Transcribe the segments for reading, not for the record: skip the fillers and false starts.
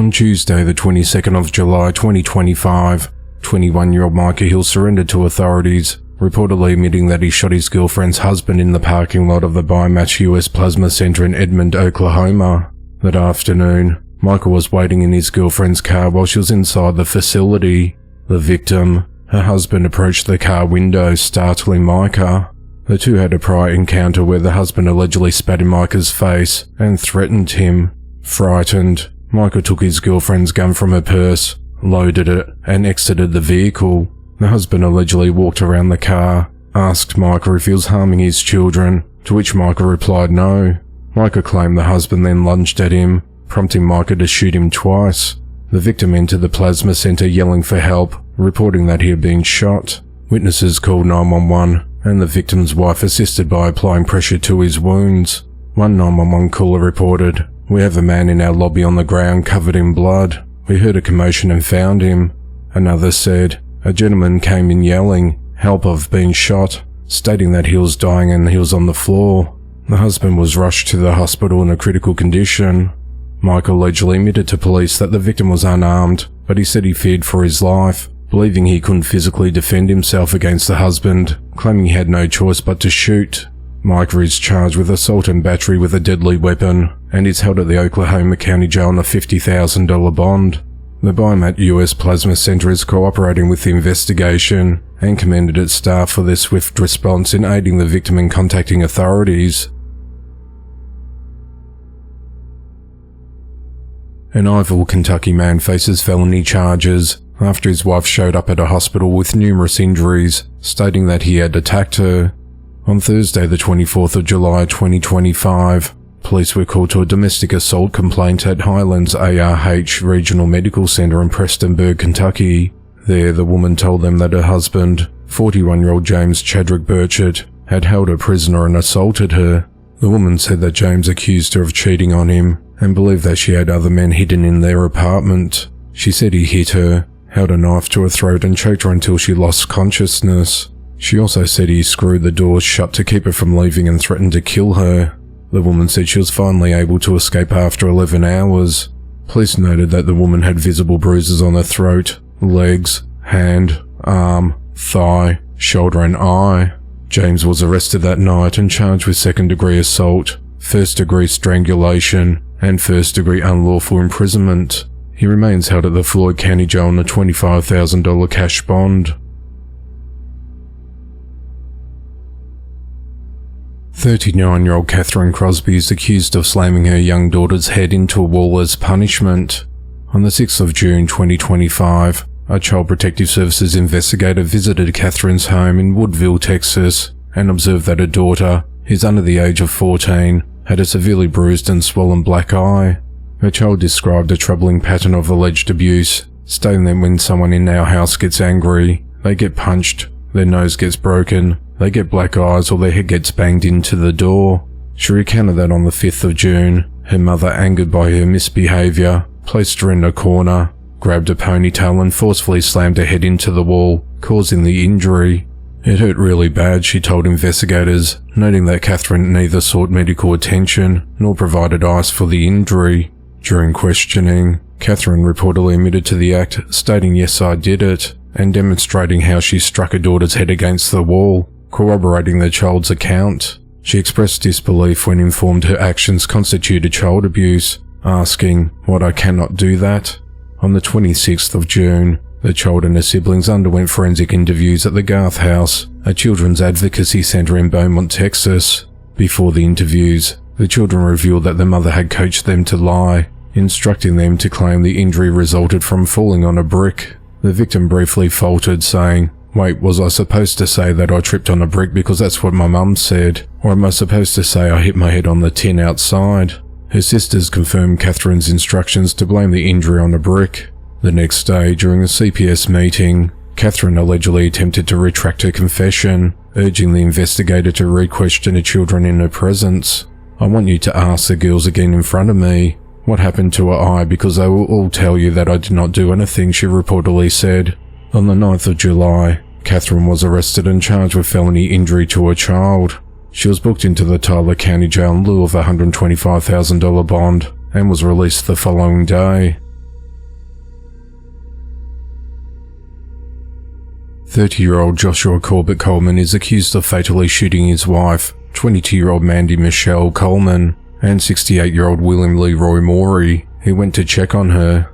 On Tuesday, the 22nd of July 2025, 21-year-old Micah Hill surrendered to authorities, reportedly admitting that he shot his girlfriend's husband in the parking lot of the Biomatch US Plasma Center in Edmond, Oklahoma. That afternoon, Micah was waiting in his girlfriend's car while she was inside the facility. The victim, her husband, approached the car window, startling Micah. The two had a prior encounter where the husband allegedly spat in Micah's face and threatened him. Frightened, Micah took his girlfriend's gun from her purse, loaded it, and exited the vehicle. The husband allegedly walked around the car, asked Micah if he was harming his children, to which Micah replied no. Micah claimed the husband then lunged at him, prompting Micah to shoot him twice. The victim entered the plasma center yelling for help, reporting that he had been shot. Witnesses called 911, and the victim's wife assisted by applying pressure to his wounds. One 911 caller reported, "We have a man in our lobby on the ground covered in blood. We heard a commotion and found him." Another said, "A gentleman came in yelling, 'Help, I've been shot,' stating that he was dying and he was on the floor." The husband was rushed to the hospital in a critical condition. Micah allegedly admitted to police that the victim was unarmed, but he said he feared for his life, believing he couldn't physically defend himself against the husband, claiming he had no choice but to shoot. Micah is charged with assault and battery with a deadly weapon, and is held at the Oklahoma County Jail on a $50,000 bond. The Biomatch US Plasma Center is cooperating with the investigation and commended its staff for their swift response in aiding the victim in contacting authorities. An Iville, Kentucky man faces felony charges after his wife showed up at a hospital with numerous injuries, stating that he had attacked her. On Thursday, the 24th of July 2025, police were called to a domestic assault complaint at Highlands ARH Regional Medical Center in Prestonburg, Kentucky. There, the woman told them that her husband, 41-year-old James Chadrick Burchett, had held her prisoner and assaulted her. The woman said that James accused her of cheating on him and believed that she had other men hidden in their apartment. She said he hit her, held a knife to her throat and choked her until she lost consciousness. She also said he screwed the doors shut to keep her from leaving and threatened to kill her. The woman said she was finally able to escape after 11 hours. Police noted that the woman had visible bruises on her throat, legs, hand, arm, thigh, shoulder and eye. James was arrested that night and charged with second-degree assault, first-degree strangulation, and first-degree unlawful imprisonment. He remains held at the Floyd County Jail on a $25,000 cash bond. 39-year-old Katherine Crosby is accused of slamming her young daughter's head into a wall as punishment. On the 6th of June 2025, a Child Protective Services investigator visited Katherine's home in Woodville, Texas, and observed that her daughter, who's under the age of 14, had a severely bruised and swollen black eye. Her child described a troubling pattern of alleged abuse, stating that when someone in our house gets angry, they get punched, their nose gets broken, they get black eyes, or their head gets banged into the door. She recounted that on the 5th of June, her mother, angered by her misbehavior, placed her in a corner, grabbed a ponytail and forcefully slammed her head into the wall, causing the injury. It hurt really bad, she told investigators, noting that Katherine neither sought medical attention nor provided ice for the injury. During questioning, Katherine reportedly admitted to the act, stating "Yes, I did it," and demonstrating how she struck her daughter's head against the wall, corroborating the child's account. She expressed disbelief when informed her actions constituted child abuse, asking, "What, I cannot do that?" On the 26th of June, the child and her siblings underwent forensic interviews at the Garth House, a children's advocacy center in Beaumont, Texas. Before the interviews, the children revealed that their mother had coached them to lie, instructing them to claim the injury resulted from falling on a brick. The victim briefly faltered, saying, "Wait, was I supposed to say that I tripped on a brick because that's what my mum said? Or am I supposed to say I hit my head on the tin outside?" Her sisters confirmed Katherine's instructions to blame the injury on a brick. The next day, during a CPS meeting, Katherine allegedly attempted to retract her confession, urging the investigator to re-question the children in her presence. "I want you to ask the girls again in front of me what happened to her eye, because they will all tell you that I did not do anything," she reportedly said. On the 9th of July, Katherine was arrested and charged with felony injury to her child. She was booked into the Tyler County Jail in lieu of a $125,000 bond and was released the following day. 30-year-old Joshua Corbett Coleman is accused of fatally shooting his wife, 22-year-old Mandy Michelle Coleman, and 68-year-old William Leroy Morey, who went to check on her.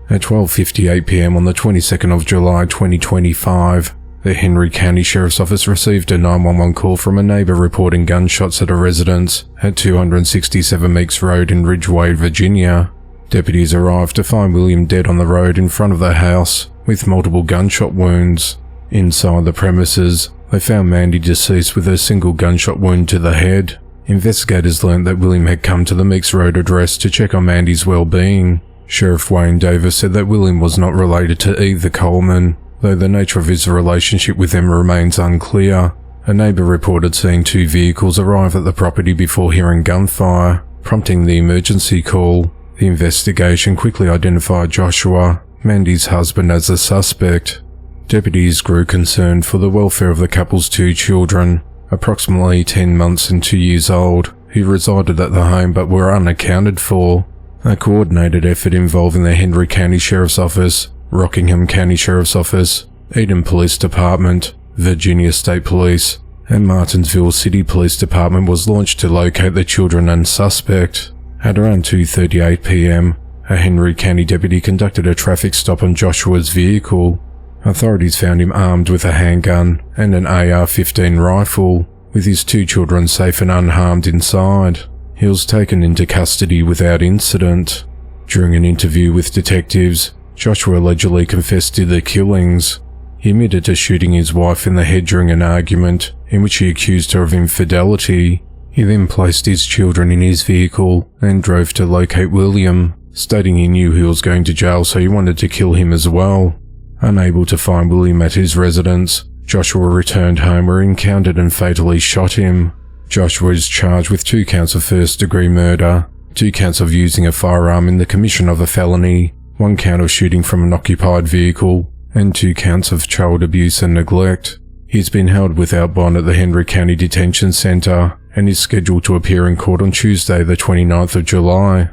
At 12:58 p.m. on the 22nd of July 2025, the Henry County Sheriff's Office received a 911 call from a neighbor reporting gunshots at a residence at 267 Meeks Road in Ridgeway, Virginia. Deputies arrived to find William dead on the road in front of the house, with multiple gunshot wounds. Inside the premises, they found Mandy deceased with a single gunshot wound to the head. Investigators learned that William had come to the Meeks Road address to check on Mandy's well-being. Sheriff Wayne Davis said that William was not related to either Coleman, though the nature of his relationship with them remains unclear. A neighbor reported seeing 2 vehicles arrive at the property before hearing gunfire, prompting the emergency call. The investigation quickly identified Joshua, Mandy's husband, as a suspect. Deputies grew concerned for the welfare of the couple's 2 children, approximately 10 months and 2 years old, who resided at the home but were unaccounted for. A coordinated effort involving the Henry County Sheriff's Office, Rockingham County Sheriff's Office, Eden Police Department, Virginia State Police, and Martinsville City Police Department was launched to locate the children and suspect. At around 2:38 p.m, a Henry County deputy conducted a traffic stop on Joshua's vehicle. Authorities found him armed with a handgun and an AR-15 rifle, with his 2 children safe and unharmed inside. He was taken into custody without incident. During an interview with detectives, Joshua allegedly confessed to the killings. He admitted to shooting his wife in the head during an argument in which he accused her of infidelity. He then placed his children in his vehicle and drove to locate William, stating he knew he was going to jail, so he wanted to kill him as well. Unable to find William at his residence, Joshua returned home where he encountered and fatally shot him. Joshua is charged with 2 counts of first-degree murder, 2 counts of using a firearm in the commission of a felony, 1 count of shooting from an occupied vehicle, and 2 counts of child abuse and neglect. He's been held without bond at the Henry County Detention Center and is scheduled to appear in court on Tuesday, the 29th of July.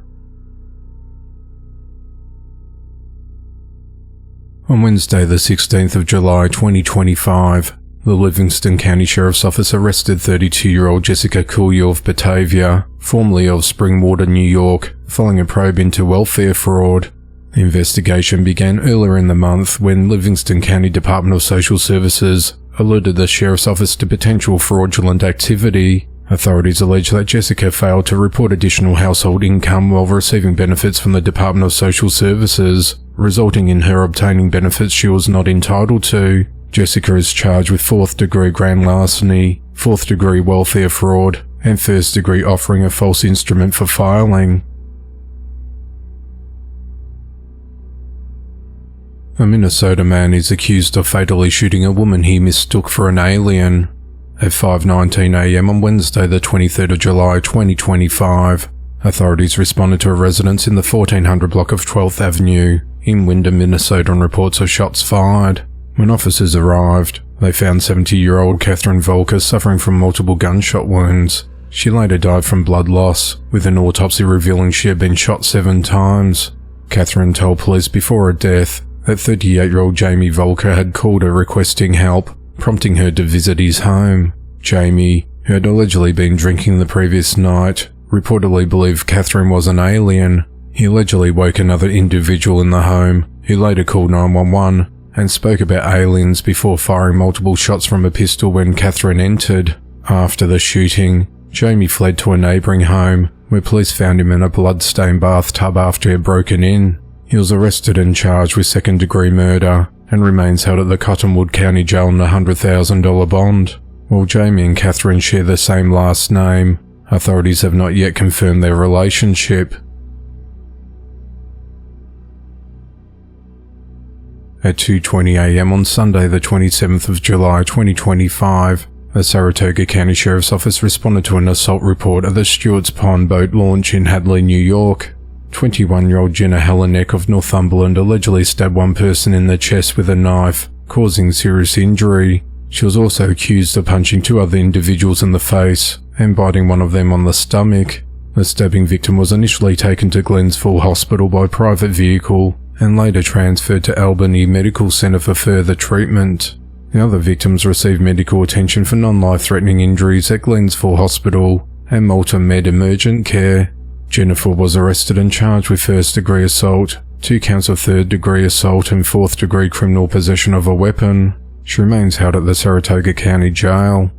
On Wednesday, the 16th of July 2025, the Livingston County Sheriff's Office arrested 32-year-old Jesika Kuyal of Batavia, formerly of Springwater, New York, following a probe into welfare fraud. The investigation began earlier in the month when Livingston County Department of Social Services alerted the Sheriff's Office to potential fraudulent activity. Authorities allege that Jesika failed to report additional household income while receiving benefits from the Department of Social Services, resulting in her obtaining benefits she was not entitled to. Jesika is charged with 4th-degree grand larceny, 4th-degree welfare fraud, and 1st-degree offering a false instrument for filing. A Minnesota man is accused of fatally shooting a woman he mistook for an alien. At 5:19 a.m. on Wednesday, the 23rd of July 2025, authorities responded to a residence in the 1400 block of 12th Avenue in Windham, Minnesota on reports of shots fired. When officers arrived, they found 70-year-old Katherine Voelker suffering from multiple gunshot wounds. She later died from blood loss, with an autopsy revealing she had been shot 7 times. Katherine told police before her death that 38-year-old Jamie Voelker had called her requesting help, prompting her to visit his home. Jamie, who had allegedly been drinking the previous night, reportedly believed Katherine was an alien. He allegedly woke another individual in the home, who later called 911, and spoke about aliens before firing multiple shots from a pistol when Katherine entered. After the shooting, Jamie fled to a neighbouring home, where police found him in a blood-stained bathtub after he had broken in. He was arrested and charged with 2nd-degree murder, and remains held at the Cottonwood County Jail on a $100,000 bond. While Jamie and Katherine share the same last name, authorities have not yet confirmed their relationship. At 2:20 a.m. on Sunday, the 27th of July 2025, the Saratoga County Sheriff's Office responded to an assault report at the Stewart's Pond boat launch in Hadley, New York. 21-year-old Jenna Helenek of Northumberland allegedly stabbed one person in the chest with a knife, causing serious injury. She was also accused of punching 2 other individuals in the face and biting one of them on the stomach. The stabbing victim was initially taken to Glennsville Hospital by private vehicle and later transferred to Albany Medical Center for further treatment. The other victims received medical attention for non-life-threatening injuries at Glennsville Hospital and Malta Med Emergent Care. Jennifer was arrested and charged with first-degree assault, 2 counts of third-degree assault and fourth-degree criminal possession of a weapon. She remains held at the Saratoga County Jail.